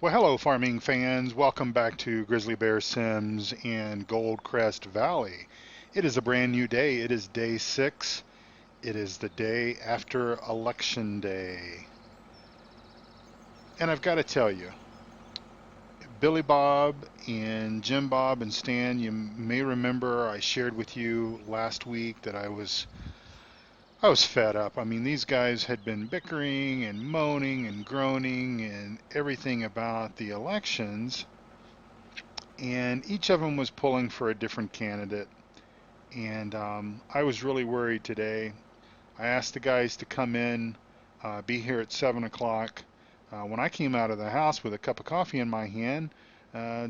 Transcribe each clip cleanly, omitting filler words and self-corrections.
Well, hello, farming fans. Welcome back to Grizzly Bear Sims in Goldcrest Valley. It is a brand new day. It is day 6. It is the day after Election Day. And I've got to tell you, Billy Bob and Jim Bob and Stan, you may remember I shared with you last week that I was fed up. I mean, these guys had been bickering and moaning and groaning and everything about the elections, and each of them was pulling for a different candidate. And I was really worried today. I asked the guys to come in, be here at 7 o'clock. When I came out of the house with a cup of coffee in my hand,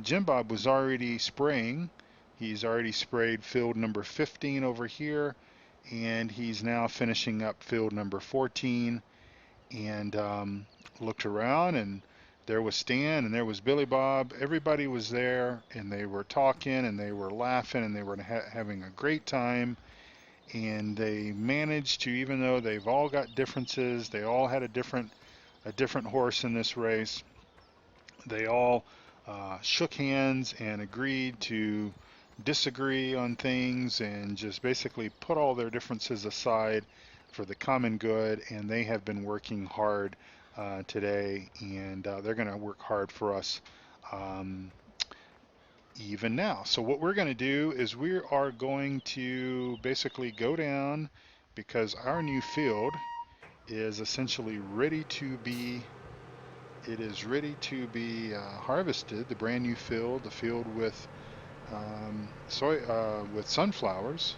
Jim Bob was already spraying. He's already sprayed field number 15 over here, and he's now finishing up field number 14. And looked around, and there was Stan and there was Billy Bob. Everybody was there, and they were talking and they were laughing and they were having a great time. And they managed to, even though they've all got differences, they all had a different horse in this race. They all shook hands and agreed to disagree on things and just basically put all their differences aside for the common good. And they have been working hard today, and they're going to work hard for us um, even now. So what we're going to do is we are going to basically go down because our new field is essentially ready to be harvested. The brand new field, the field with with sunflowers,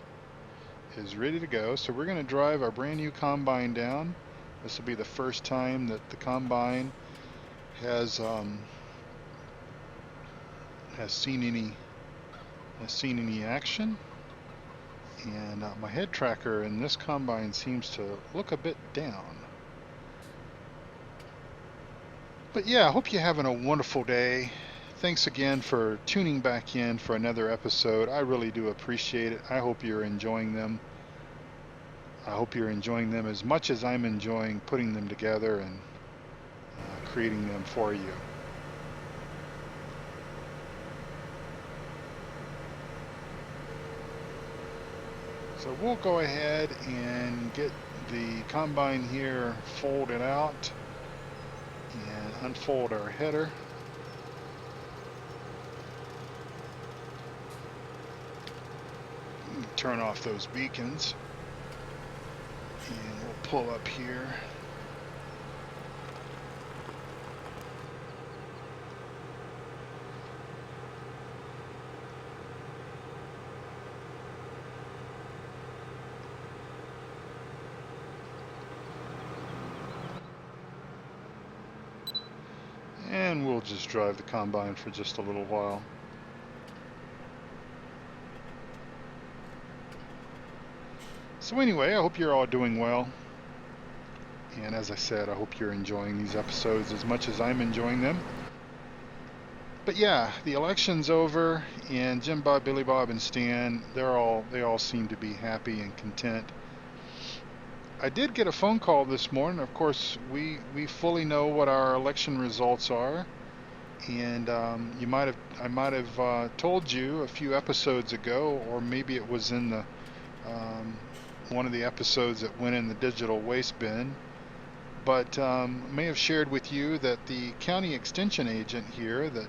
is ready to go. So we're going to drive our brand new combine down. This will be the first time that the combine has has seen any action. And my head tracker in this combine seems to look a bit down. But yeah, I hope you're having a wonderful day. Thanks again for tuning back in for another episode. I really do appreciate it. I hope you're enjoying them. I hope you're enjoying them as much as I'm enjoying putting them together and creating them for you. So we'll go ahead and get the combine here folded out and unfold our header. Turn off those beacons and we'll pull up here. And we'll just drive the combine for just a little while. So anyway, I hope you're all doing well. And as I said, I hope you're enjoying these episodes as much as I'm enjoying them. But yeah, the election's over, and Jim Bob, Billy Bob, and Stan, they all seem to be happy and content. I did get a phone call this morning. Of course, we fully know what our election results are, and I might have told you a few episodes ago, or maybe it was in the one of the episodes that went in the digital waste bin. But may have shared with you that the county extension agent here that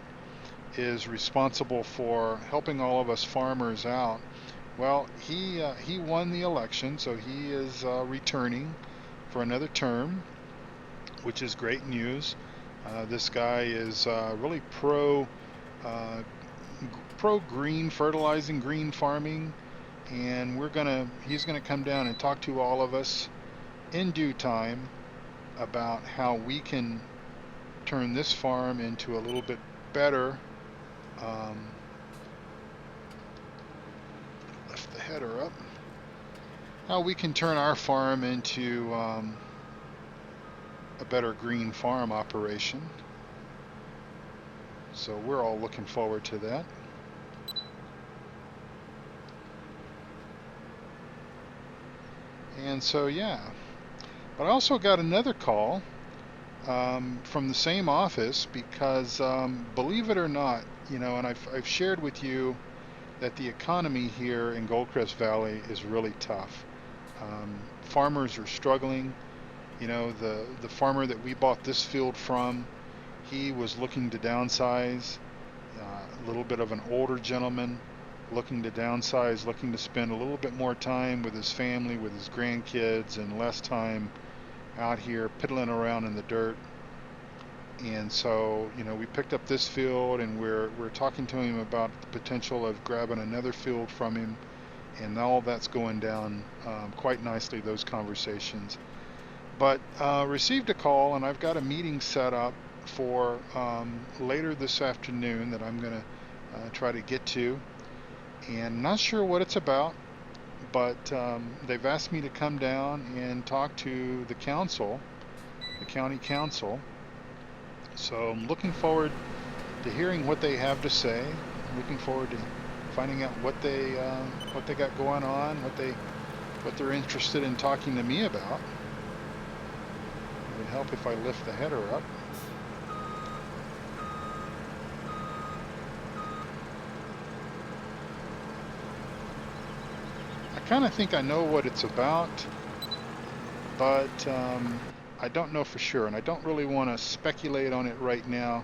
is responsible for helping all of us farmers out. Well, he won the election, so he is returning for another term, which is great news. This guy is really uh, pro green fertilizing, green farming, and he's gonna come down and talk to all of us in due time about how we can turn this farm into a little bit better. Um, Lift the header up. How we can turn our farm into a better green farm operation. So we're all looking forward to that. And so yeah. But I also got another call from the same office because, believe it or not, and I've shared with you that the economy here in Goldcrest Valley is really tough. Farmers are struggling. The farmer that we bought this field from, he was looking to downsize. A little bit of an older gentleman looking to downsize, looking to spend a little bit more time with his family, with his grandkids, and less time out here piddling around in the dirt. And so, we picked up this field, and we're talking to him about the potential of grabbing another field from him, and all that's going down quite nicely, those conversations. But received a call, and I've got a meeting set up for later this afternoon that I'm going to try to get to, and not sure what it's about, but they've asked me to come down and talk to the council, the county council. So I'm looking forward to hearing what they have to say. I'm looking forward to finding out what they got going on, what they're interested in talking to me about. It would help if I lift the header up. I kind of think I know what it's about, but I don't know for sure, and I don't really want to speculate on it right now.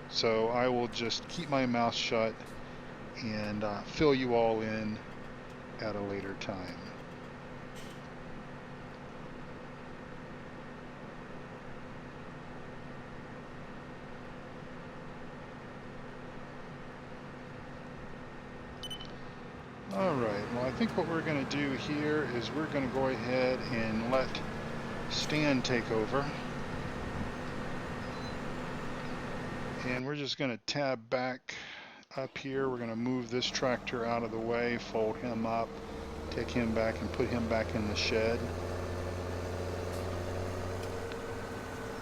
So I will just keep my mouth shut and fill you all in at a later time. All right, well, I think what we're going to do here is we're going to go ahead and let Stan take over. And we're just going to tab back up here. We're going to move this tractor out of the way, fold him up, take him back and put him back in the shed.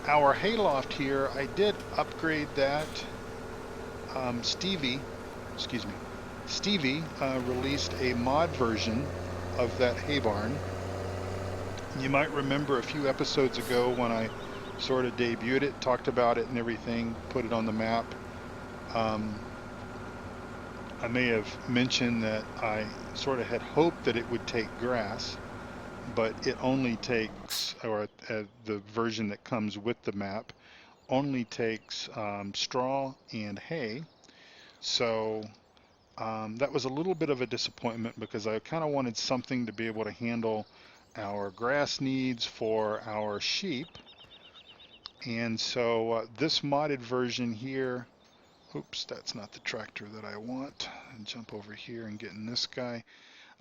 Our hayloft here, I did upgrade that. Stevie released a mod version of that hay barn. You might remember a few episodes ago when I sort of debuted it, talked about it and everything, put it on the map. I may have mentioned that I sort of had hoped that it would take grass, but it only takes, or the version that comes with the map, only takes straw and hay. So that was a little bit of a disappointment because I kind of wanted something to be able to handle our grass needs for our sheep. And so this modded version here, oops, that's not the tractor that I want. And jump over here and get in this guy.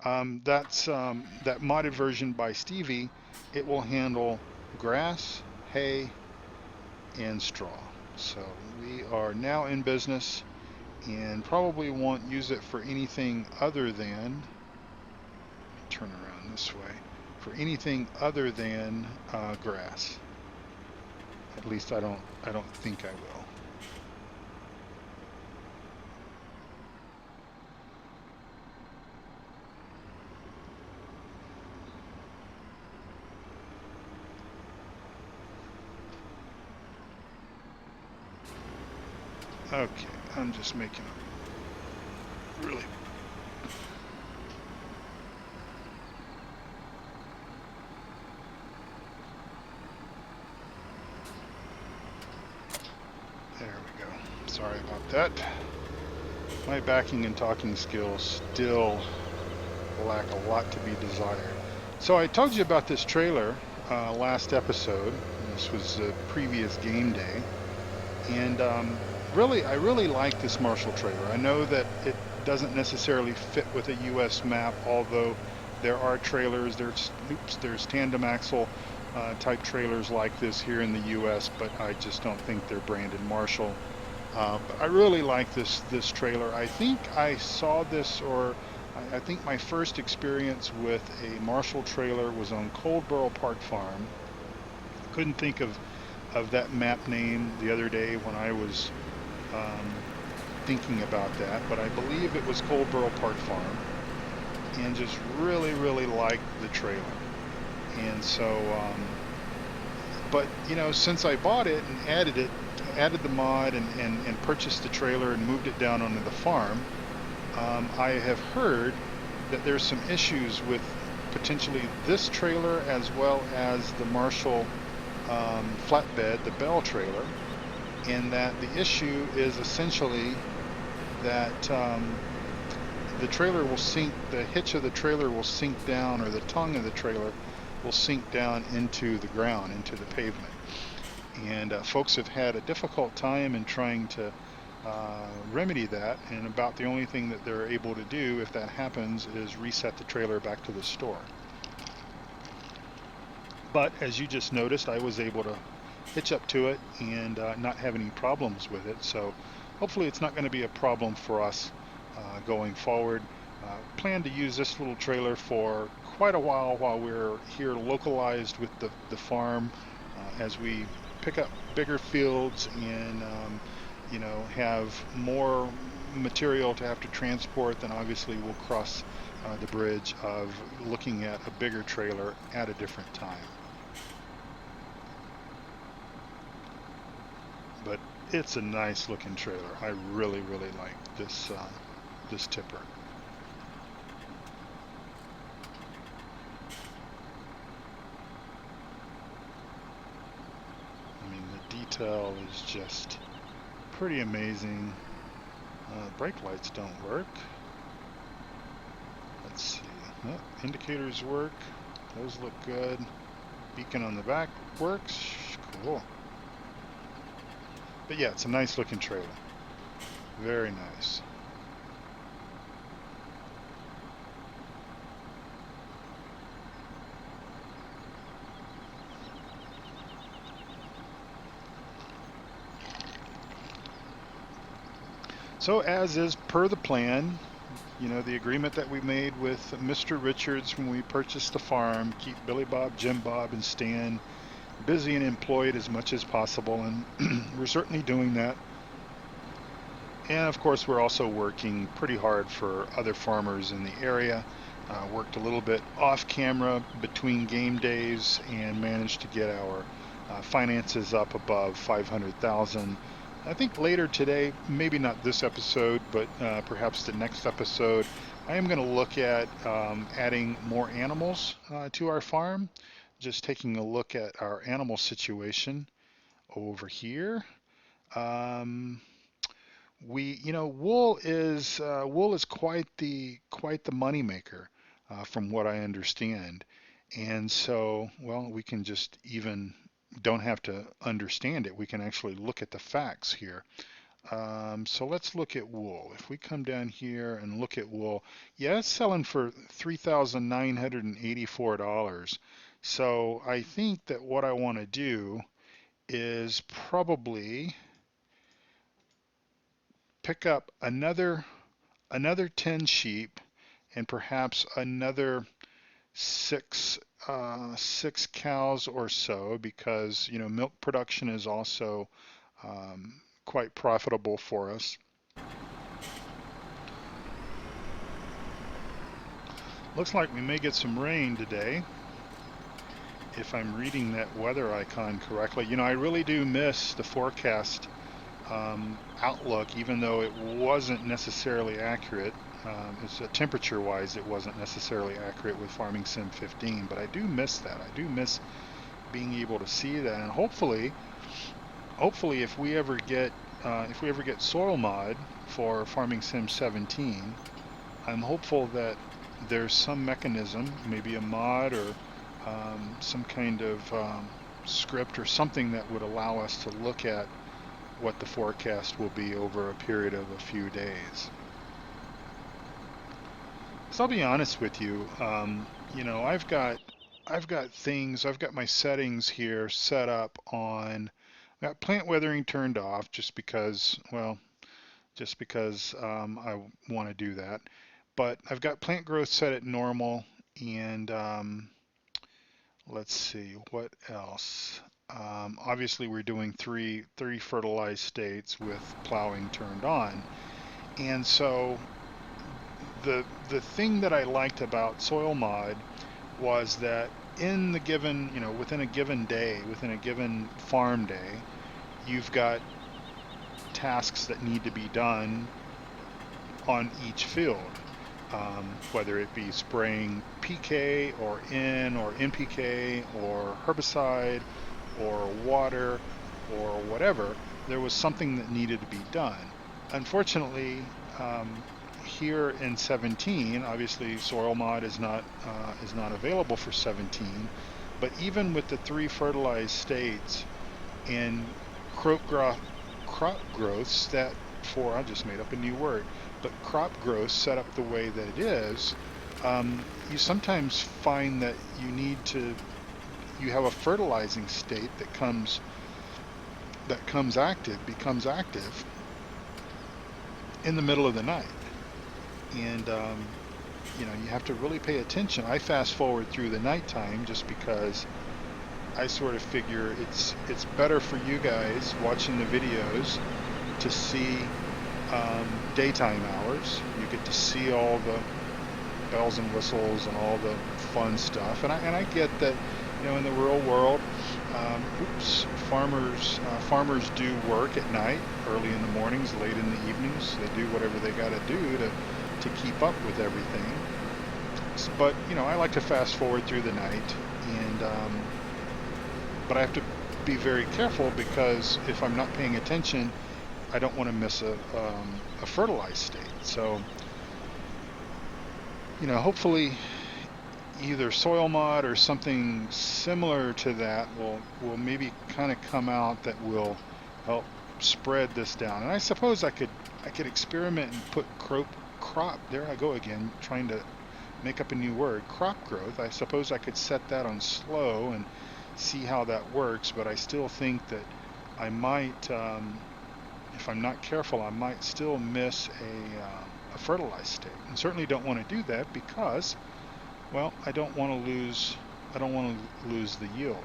That's that modded version by Stevie. It will handle grass, hay, and straw. So we are now in business and probably won't use it for anything other than, turn around this way, for anything other than grass. At least I don't think I will. Okay, I'm just making a really there we go. Sorry about that. My backing and talking skills still lack a lot to be desired. So I told you about this trailer last episode. This was the previous game day. And I really like this Marshall trailer. I know that it doesn't necessarily fit with a US map, although there are trailers, there's tandem axle type trailers like this here in the US, but I just don't think they're branded Marshall. But I really like this trailer. I think I saw this, or I think my first experience with a Marshall trailer was on Coldborough Park Farm. I couldn't think of that map name the other day when I was thinking about that, but I believe it was Coldborough Park Farm, and just really liked the trailer. And so But since I bought it and added the mod and purchased the trailer and moved it down onto the farm, I have heard that there's some issues with potentially this trailer as well as the Marshall flatbed, the Bell trailer, and that the issue is essentially that the trailer will sink, the hitch of the trailer will sink down, or the tongue of the trailer will sink down into the ground, into the pavement. And folks have had a difficult time in trying to remedy that, and about the only thing that they're able to do if that happens is reset the trailer back to the store. But as you just noticed, I was able to hitch up to it and not have any problems with it. So hopefully it's not going to be a problem for us going forward. Plan to use this little trailer for quite a while we're here localized with the farm as we pick up bigger fields and have more material to have to transport. Then obviously we'll cross the bridge of looking at a bigger trailer at a different time. But it's a nice looking trailer. I really like this tipper. I mean, the detail is just pretty amazing. Brake lights don't work. Let's see. Oh, indicators work. Those look good. Beacon on the back works. Cool. But yeah, it's a nice looking trailer. Very nice. So as is per the plan, the agreement that we made with Mr. Richards when we purchased the farm, keep Billy Bob, Jim Bob, and Stan busy and employed as much as possible, and we're certainly doing that. And of course, we're also working pretty hard for other farmers in the area. Worked a little bit off camera between game days and managed to get our finances up above 500,000. I think later today, maybe not this episode, but perhaps the next episode, I am going to look at adding more animals to our farm. Just taking a look at our animal situation over here. Um, wool is quite the money maker, from what I understand, and so we can just even don't have to understand it. We can actually look at the facts here. So let's look at wool. If we come down here and look at wool, yeah, it's selling for $3,984. So I think that what I want to do is probably pick up another 10 sheep and perhaps another six cows or so, because milk production is also quite profitable for us. Looks like we may get some rain today, if I'm reading that weather icon correctly. I really do miss the forecast outlook, even though it wasn't necessarily accurate. It's temperature-wise, it wasn't necessarily accurate with Farming Sim 15, but I do miss that. I do miss being able to see that, and hopefully, if we ever get soil mod for Farming Sim 17, I'm hopeful that there's some mechanism, maybe a mod or some kind of script or something that would allow us to look at what the forecast will be over a period of a few days. So I'll be honest with you. I've got my settings here set up on. I've got plant weathering turned off just because I want to do that. But I've got plant growth set at normal, and let's see what else. Obviously, we're doing three fertilized states with plowing turned on, and so the thing that I liked about soil mod was that in the given, within a given day, within a given farm day, you've got tasks that need to be done on each field, whether it be spraying PK or N or NPK or herbicide or water or whatever. There was something that needed to be done. Unfortunately, here in 17, obviously soil mod is not available for 17, but even with the three fertilized states and crop growths that for I just made up a new word, but crop growth set up the way that it is, you sometimes find that you have a fertilizing state becomes active in the middle of the night, and you have to really pay attention. I fast forward through the nighttime just because I sort of figure it's better for you guys watching the videos to see daytime hours. You get to see all the bells and whistles and all the fun stuff. And I get that, in the rural world, farmers do work at night, early in the mornings, late in the evenings. They do whatever they got to do to keep up with everything. But I like to fast forward through the night, and but I have to be very careful because if I'm not paying attention, I don't want to miss a fertilized state. So, hopefully either soil mod or something similar to that will maybe kind of come out that will help spread this down. And I suppose I could experiment and put crop, there I go again, trying to make up a new word, crop growth. I suppose I could set that on slow and see how that works, but I still think that I might, if I'm not careful, I might still miss a fertilized state. And certainly don't want to do that because, well, I don't want to lose the yield.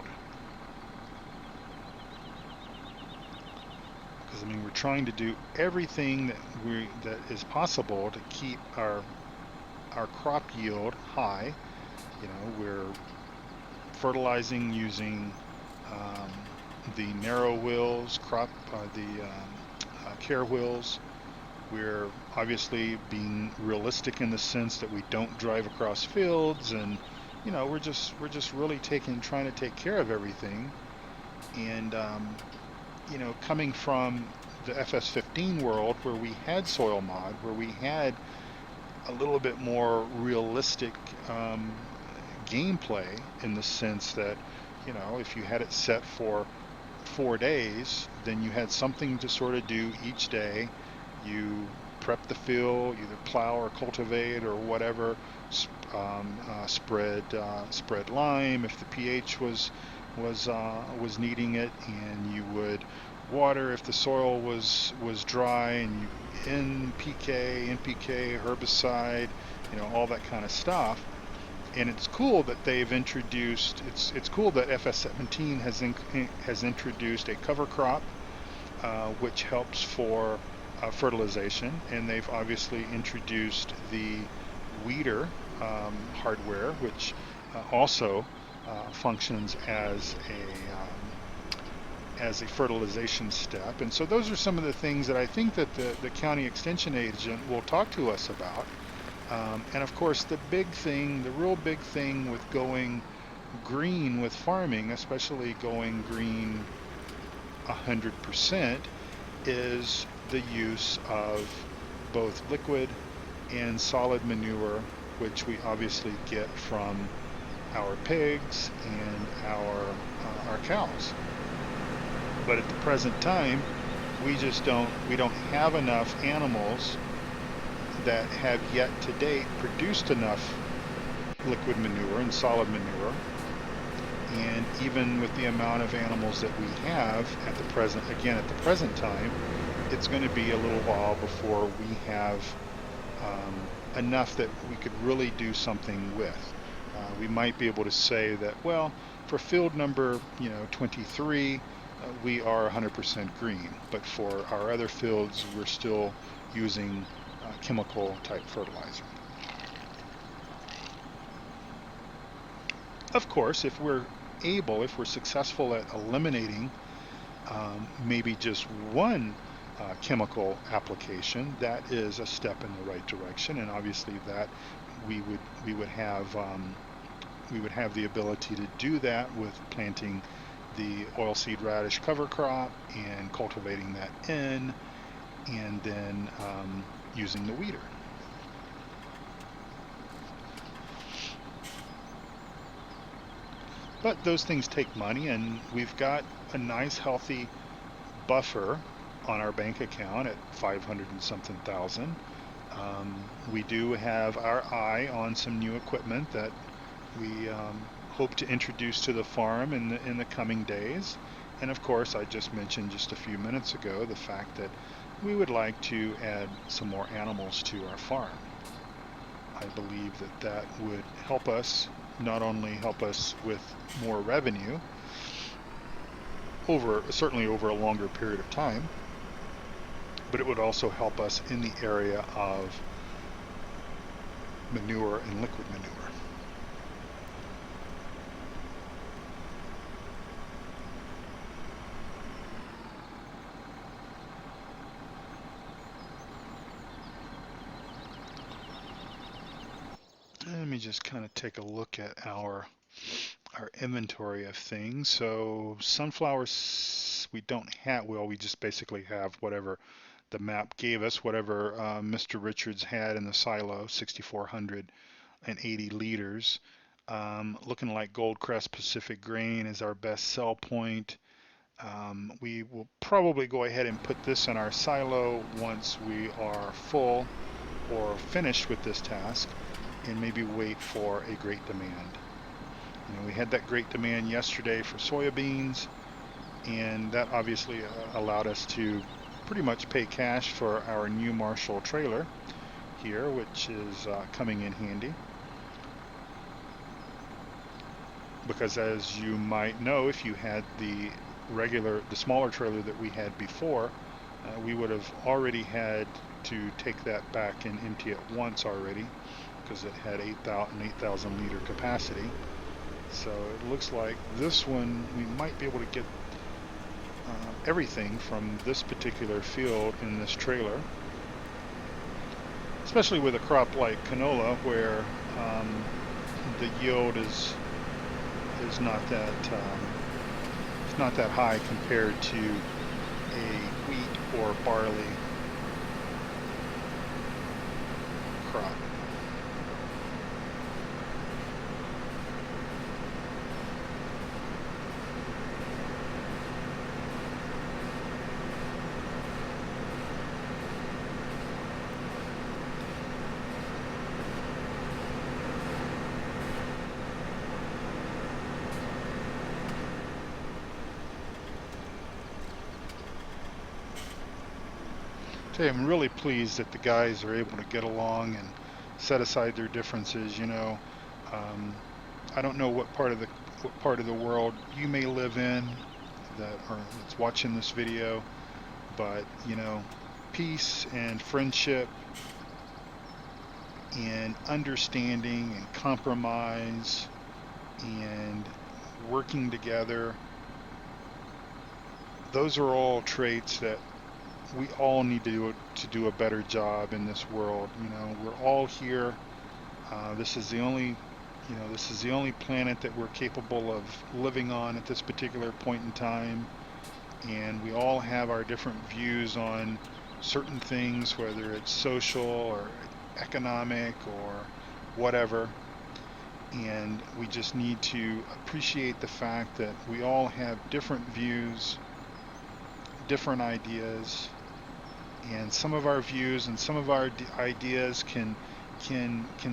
Because we're trying to do everything that is possible to keep our crop yield high. We're fertilizing using the narrow wheels, the care wheels. We're obviously being realistic in the sense that we don't drive across fields, and we're just really trying to take care of everything. And coming from the FS15 world where we had soil mod, where we had a little bit more realistic gameplay in the sense that, if you had it set for 4 days, then you had something to sort of do each day. You prep the field, either plow or cultivate or whatever, spread lime if the pH was needing it, and you would water if the soil was dry, and you NPK, herbicide, all that kind of stuff. And it's cool that they've introduced. It's cool that FS17 has introduced a cover crop, which helps for fertilization, and they've obviously introduced the weeder hardware, which also functions as a fertilization step. And so those are some of the things that I think that the county extension agent will talk to us about. And of course, the real big thing with going green with farming, especially going green 100%, is the use of both liquid and solid manure, which we obviously get from our pigs and our cows. But at the present time, we don't have enough animals that have yet to date produced enough liquid manure and solid manure. And even with the amount of animals that we have at the present time, it's going to be a little while before we have enough that we could really do something with. We might be able to say that, well, for field number 23, we are 100% green, but for our other fields, we're still using chemical type fertilizer. Of course, if we're successful at eliminating maybe just one chemical application, that is a step in the right direction, and obviously that we would have the ability to do that with planting the oilseed radish cover crop and cultivating that in, and then using the weeder. But those things take money, and we've got a nice healthy buffer on our bank account at 500 and something thousand. We do have our eye on some new equipment that we hope to introduce to the farm in the coming days. And of course, I just mentioned just a few minutes ago the fact that we would like to add some more animals to our farm. I believe that that would help us, not only help us with more revenue certainly over a longer period of time, but it would also help us in the area of manure and liquid manure. Let me just kind of take a look at our inventory of things. So sunflowers we don't have, well, we just basically have whatever the map gave us, whatever Mr. Richards had in the silo, 6,480 liters. Looking like Goldcrest Pacific Grain is our best sell point. We will probably go ahead and put this in our silo once we are full or finished with this task, and maybe wait for a great demand. We had that great demand yesterday for soybeans, and that obviously allowed us to pretty much pay cash for our new Marshall trailer here, which is coming in handy. Because as you might know, if you had the smaller trailer that we had before, we would have already had to take that back and empty it once already, because it had 8,000 liter capacity. So it looks like this one we might be able to get everything from this particular field in this trailer, especially with a crop like canola where the yield is not that it's not that high compared to a wheat or barley crop. I'm really pleased that the guys are able to get along and set aside their differences. Um, I don't know what part of the world you may live in that's watching this video, but peace and friendship and understanding and compromise and working together, those are all traits that we all need to do a better job in this world. We're all here. This is the only, this is the only planet that we're capable of living on at this particular point in time, and we all have our different views on certain things, whether it's social or economic or whatever. And we just need to appreciate the fact that we all have different views, different ideas, and some of our views and some of our ideas can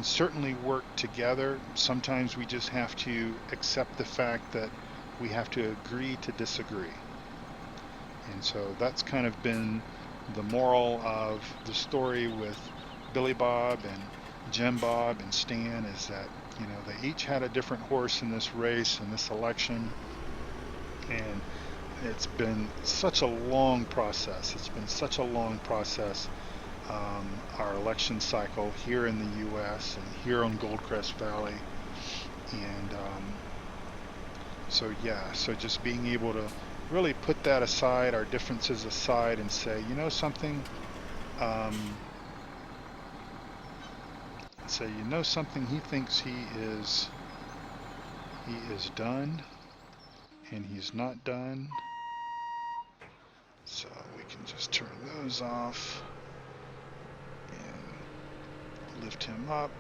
certainly work together. Sometimes we just have to accept the fact that we have to agree to disagree. And so that's kind of been the moral of the story with Billy Bob and Jim Bob and Stan, is that they each had a different horse in this race, in this election, and it's been such a long process. It's been such a long process, our election cycle here in the U.S. and here on Goldcrest Valley. And So yeah, so just being able to really put that aside, our differences aside, and say, you know something, um, say, you know something, he is done, and he's not done. So we can just turn those off and lift him up.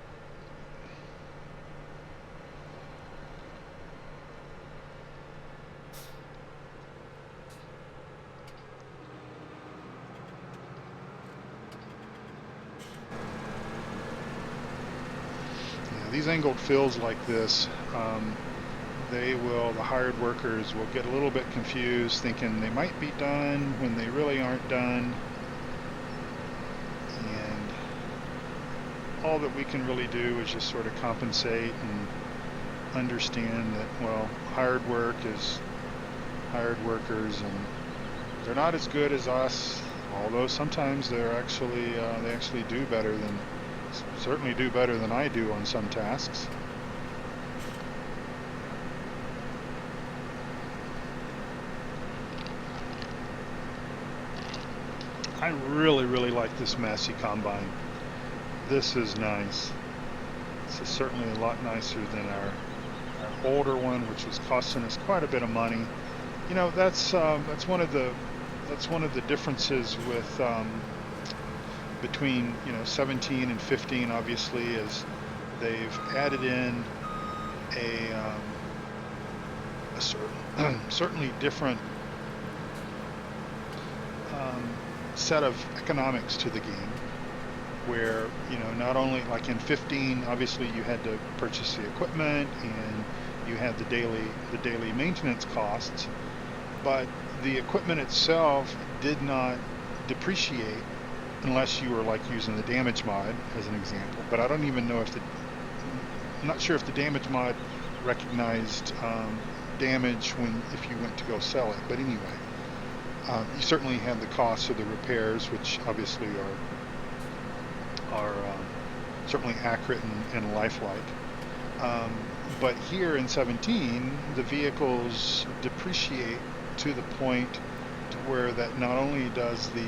Yeah, these angled fills like this, the hired workers will get a little bit confused thinking they might be done when they really aren't done. And all that we can really do is just sort of compensate and understand that, well, hired work is hired workers, and they're not as good as us, although sometimes they actually do better than, certainly do better than I do on some tasks. I really, really like this Massey combine. This is nice. This is certainly a lot nicer than our older one, which was costing us quite a bit of money. You know, that's one of the differences with between 17 and 15. Obviously, is they've added in a certainly different um, set of economics to the game, where not only like in 15, obviously you had to purchase the equipment and you had the daily maintenance costs, but the equipment itself did not depreciate unless you were like using the damage mod as an example. But I don't even know I'm not sure if the damage mod recognized damage if you went to go sell it. But anyway, you certainly had the costs of the repairs, which obviously are certainly accurate and lifelike. But here in 17, the vehicles depreciate to the point to where that not only does the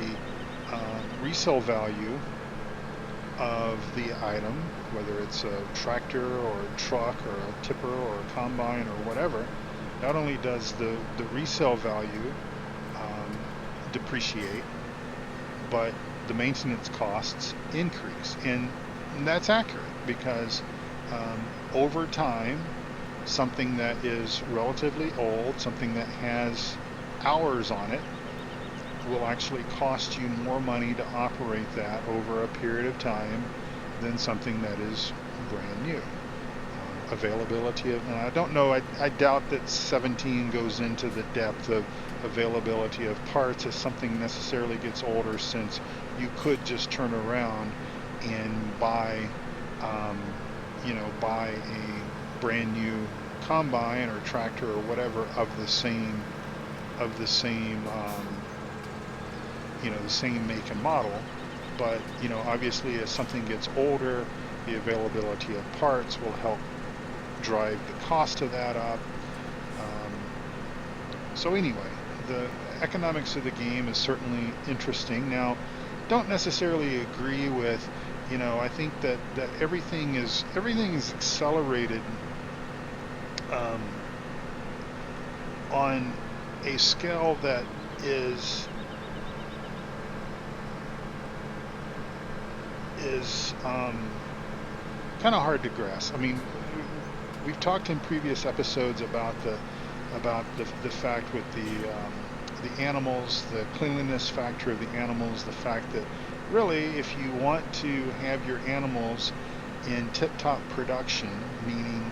resale value of the item, whether it's a tractor or a truck or a tipper or a combine or whatever, not only does the resale value depreciate, but the maintenance costs increase. And that's accurate because over time, something that is relatively old, something that has hours on it, will actually cost you more money to operate that over a period of time than something that is brand new. Availability of, and I don't know, I doubt that 17 goes into the depth of availability of parts as something necessarily gets older, since you could just turn around and buy a brand new combine or tractor or whatever of the same the same make and model. But obviously, as something gets older, the availability of parts will help drive the cost of that up. So anyway, the economics of the game is certainly interesting. Now, don't necessarily agree with, I think that everything is accelerated on a scale that is kind of hard to grasp. I mean, we've talked in previous episodes about the fact with the animals, the cleanliness factor of the animals, the fact that really, if you want to have your animals in tip-top production, meaning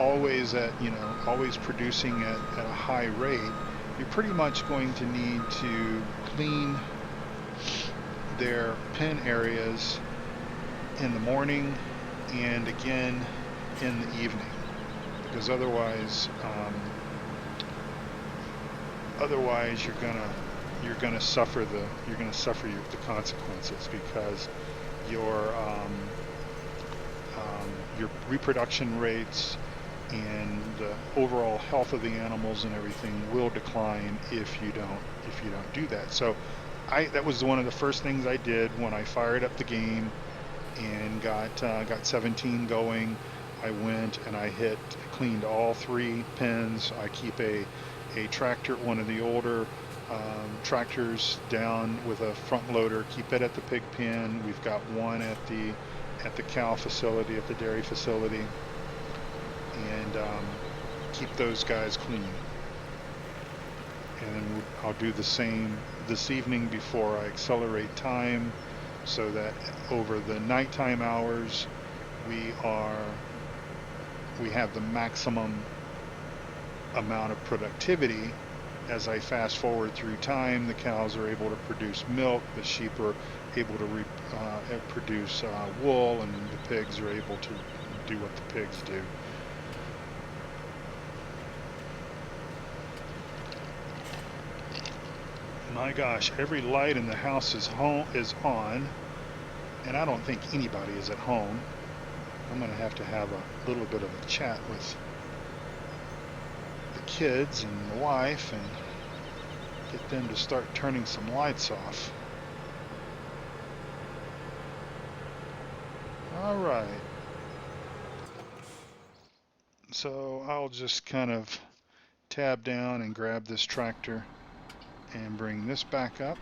always always producing at a high rate, you're pretty much going to need to clean their pen areas in the morning and again in the evening, because otherwise you're gonna suffer the consequences, because your reproduction rates and the overall health of the animals and everything will decline if you don't do that. So that was one of the first things I did when I fired up the game and got 17 going. I went and cleaned all 3 pens. I keep a tractor, one of the older tractors, down with a front loader. Keep it at the pig pen. We've got one at the cow facility, at the dairy facility, and keep those guys clean. And then I'll do the same this evening before I accelerate time, so that over the nighttime hours we have the maximum amount of productivity. As I fast forward through time, the cows are able to produce milk, the sheep are able to produce wool, and the pigs are able to do what the pigs do. My gosh, every light in the house is on, and I don't think anybody is at home. I'm going to have a little bit of a chat with the kids and the wife and get them to start turning some lights off. All right. So I'll just kind of tab down and grab this tractor and bring this back up.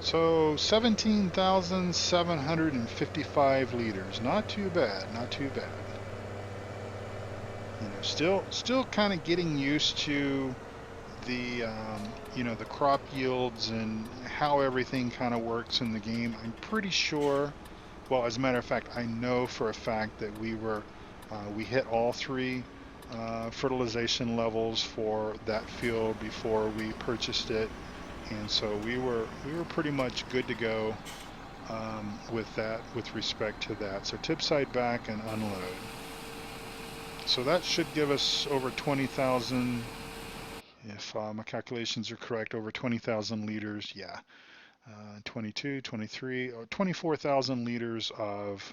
So 17,755 liters. Not too bad, not too bad. You know, still kind of getting used to the the crop yields and how everything kind of works in the game. I'm pretty sure, well, as a matter of fact, I know for a fact that we hit all 3 fertilization levels for that field before we purchased it, and so we were pretty much good to go with respect to that. So tip side back and unload. So that should give us over 20,000. If my calculations are correct, over 20,000 liters, yeah. 22, 23, or 24,000 liters of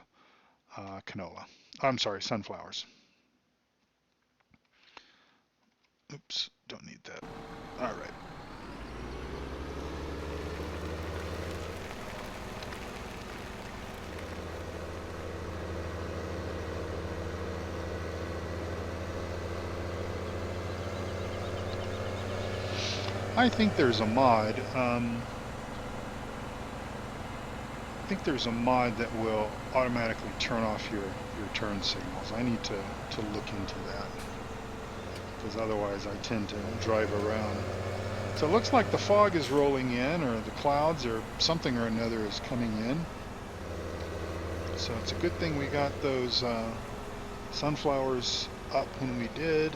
canola. I'm sorry, sunflowers. Oops, don't need that. All right. I think there's a mod. I think there's a mod that will automatically turn off your turn signals. I need to look into that, because otherwise I tend to drive around. So it looks like the fog is rolling in, or the clouds, or something or another is coming in. So it's a good thing we got those sunflowers up when we did.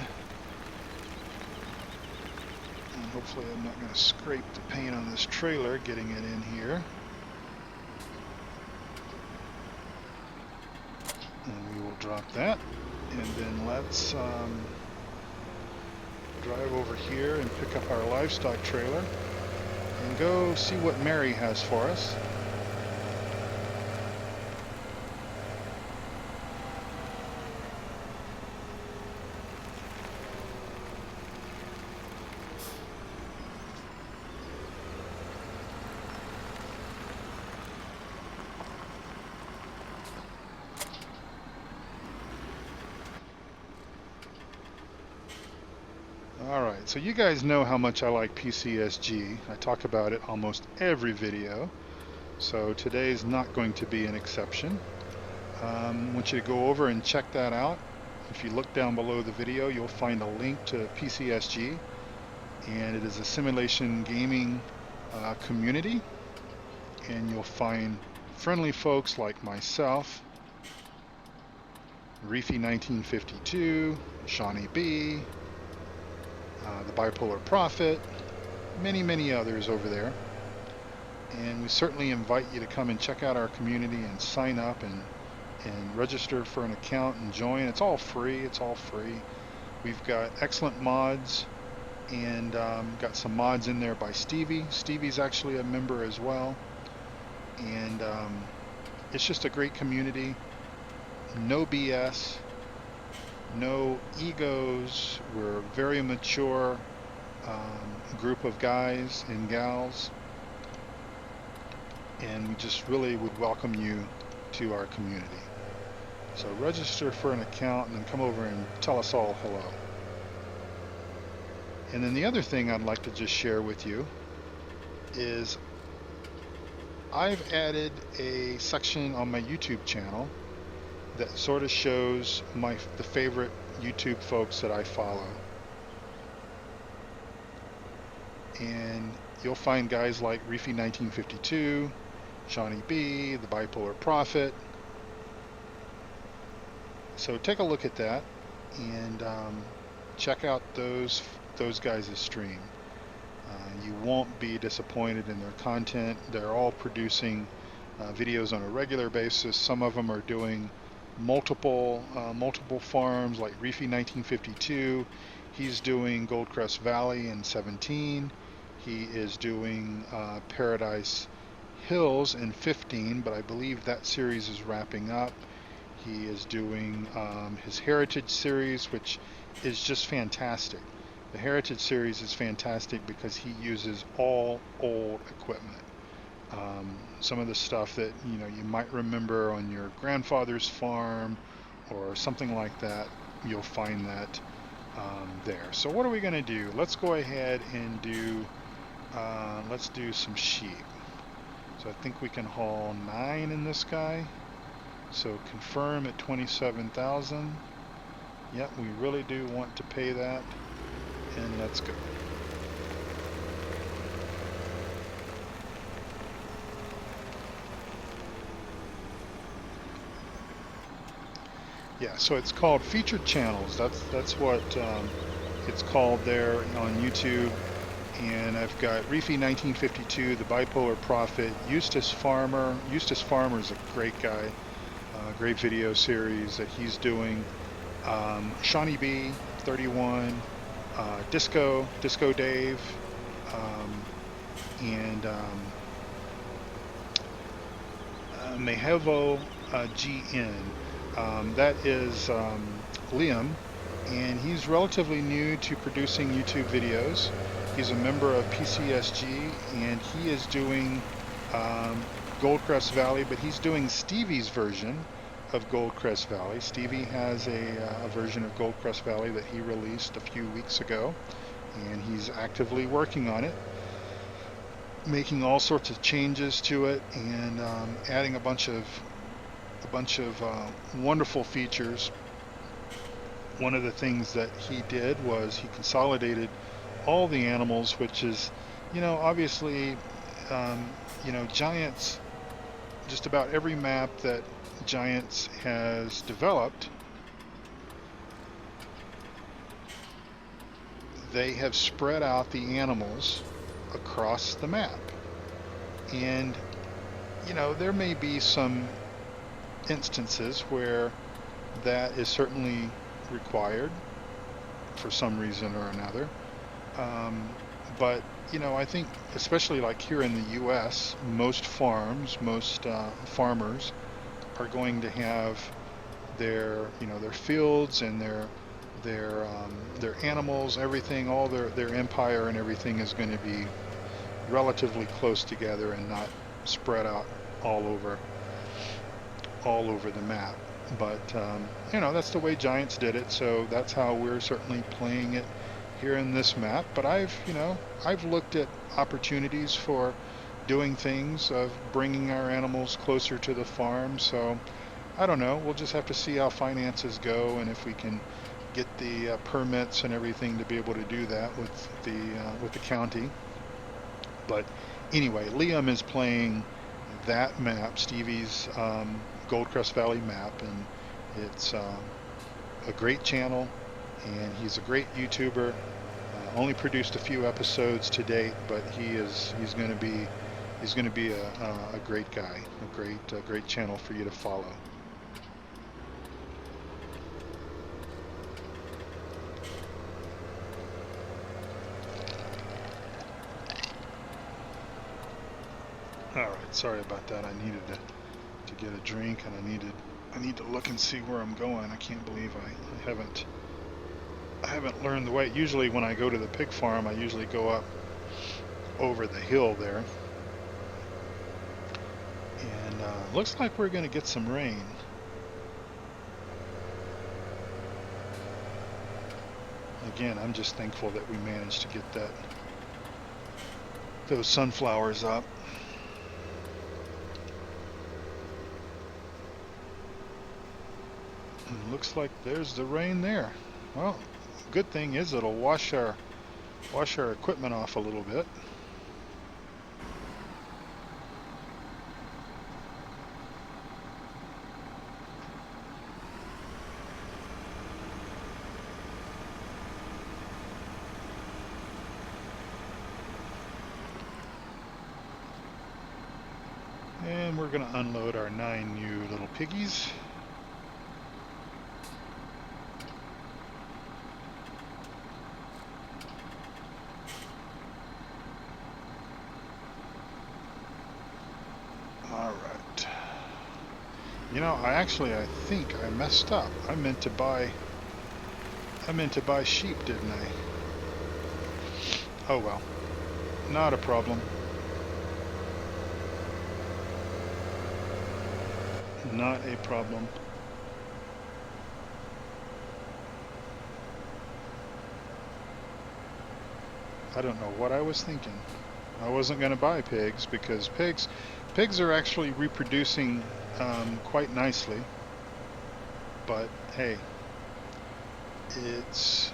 And hopefully I'm not going to scrape the paint on this trailer getting it in here. And we will drop that. And then let's drive over here and pick up our livestock trailer and go see what Mary has for us. Alright, so you guys know how much I like PCSG. I talk about it almost every video, so today's not going to be an exception. I want you to go over and check that out. If you look down below the video, you'll find a link to PCSG, and it is a simulation gaming community, and you'll find friendly folks like myself, Reefy 1952, Shawnee B, the Bipolar Prophet, many others over there. And we certainly invite you to come and check out our community and sign up and register for an account and join. It's all free. We've got excellent mods and got some mods in there by Stevie. Stevie's actually a member as well, and it's just a great community. No BS, no egos. We're a very mature group of guys and gals, and we just really would welcome you to our community. So register for an account and then come over and tell us all hello. And then the other thing I'd like to just share with you is I've added a section on my YouTube channel that sort of shows the favorite YouTube folks that I follow. And you'll find guys like Reefy 1952, Shawnee B, the Bipolar Prophet. So take a look at that and check out those guys' stream. You won't be disappointed in their content. They're all producing videos on a regular basis. Some of them are doing multiple farms, like Reefy 1952. He's doing Goldcrest Valley in 17. He is doing Paradise Hills in 15, but I believe that series is wrapping up. He is doing his Heritage series, which is just fantastic. The Heritage series is fantastic because he uses all old equipment. Some of the stuff that you might remember on your grandfather's farm or something like that, you'll find that there. So what are we going to do? Let's go ahead and let's do some sheep. So I think we can haul 9 in this guy. So confirm at 27,000. Yep, we really do want to pay that. And let's go. Yeah, so it's called featured channels. That's what it's called there on YouTube. And I've got Reefy 1952, the Bipolar Prophet, Eustace Farmer. Eustace Farmer is a great guy. Great video series that he's doing. Shawnee B 31, Disco Dave, and Mehevo GN. That is Liam, and he's relatively new to producing YouTube videos. He's a member of PCSG, and he is doing Goldcrest Valley, but he's doing Stevie's version of Goldcrest Valley. Stevie has a version of Goldcrest Valley that he released a few weeks ago, and he's actively working on it, making all sorts of changes to it, and adding a bunch of wonderful features. One of the things that he did was he consolidated all the animals, which is, obviously, Giants, just about every map that Giants has developed, they have spread out the animals across the map. And, there may be some instances where that is certainly required for some reason or another. But I think especially like here in the U.S., most farmers are going to have their fields and their animals, everything, all their empire and everything is going to be relatively close together and not spread out all over the map. But that's the way Giants did it, so that's how we're certainly playing it here in this map. But I've looked at opportunities for doing things, of bringing our animals closer to the farm. So I don't know, we'll just have to see how finances go and if we can get the permits and everything to be able to do that with the county. But anyway, Liam is playing that map, Stevie's Goldcrest Valley map, and it's a great channel, and he's a great YouTuber. Only produced a few episodes to date, but he's going to be a great guy, a great channel for you to follow. All right, sorry about that. I needed to get a drink, and I need to look and see where I'm going. I can't believe I haven't learned the way. Usually when I go to the pig farm, I usually go up over the hill there, and looks like we're going to get some rain. Again, I'm just thankful that we managed to get those sunflowers up. And looks like there's the rain there. Well, good thing is it'll wash our equipment off a little bit. And we're going to unload our 9 new little piggies. All right. You know, I think I messed up. I meant to buy sheep, didn't I? Oh well. Not a problem. Not a problem. I don't know what I was thinking. I wasn't going to buy pigs because pigs are actually reproducing quite nicely. But hey, it's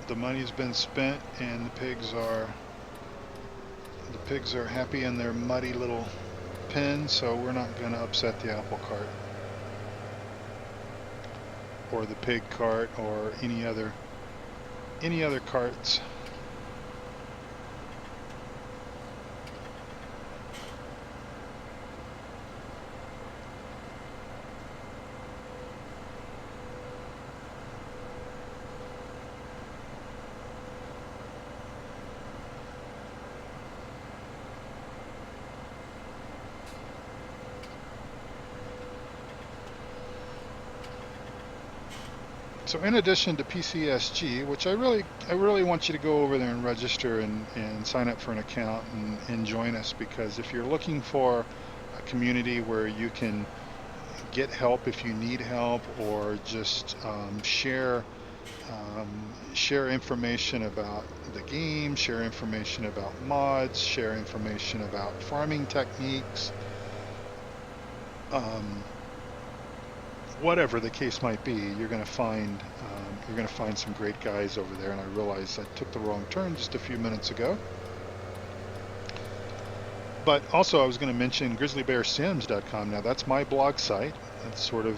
the money's been spent, and the pigs are happy in their muddy little pen, so we're not going to upset the apple cart or the pig cart or any other carts. So in addition to PCSG, which I really want you to go over there and register and sign up for an account and join us, because if you're looking for a community where you can get help if you need help, or just share information about the game, share information about mods, share information about farming techniques, um, whatever the case might be, you're going to find some great guys over there. And I realized I took the wrong turn just a few minutes ago. But also, I was going to mention grizzlybearsims.com. Now, that's my blog site. That's sort of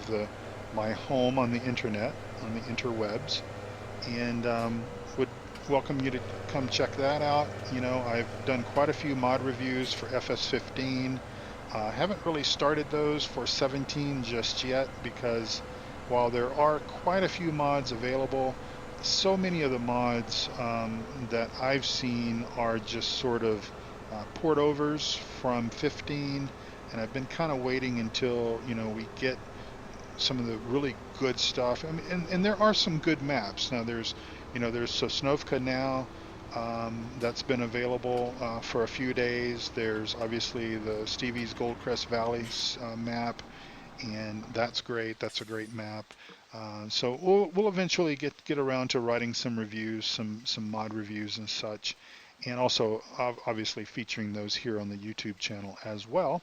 my home on the internet, on the interwebs, and would welcome you to come check that out. You know, I've done quite a few mod reviews for FS15. Haven't really started those for 17 just yet, because while there are quite a few mods available, so many of the mods that I've seen are just sort of port overs from 15, and I've been kind of waiting until, you know, we get some of the really good stuff. I mean, and there are some good maps. Now there's Sosnovka now, that's been available for a few days. There's obviously the Stevie's Goldcrest Valley map, and that's great. That's a great map. So we'll eventually get around to writing some reviews, some mod reviews and such, and also obviously featuring those here on the YouTube channel as well.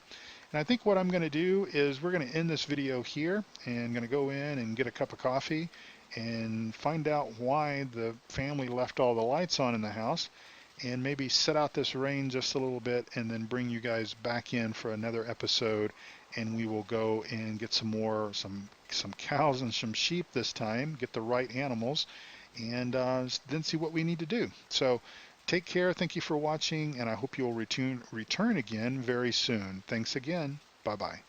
And I think what I'm going to do is we're going to end this video here, and going to go in and get a cup of coffee and find out why the family left all the lights on in the house, and maybe set out this rain just a little bit, and then bring you guys back in for another episode, and we will go and get some cows and some sheep this time, get the right animals, and then see what we need to do. So take care. Thank you for watching, and I hope you'll return again very soon. Thanks again. Bye-bye.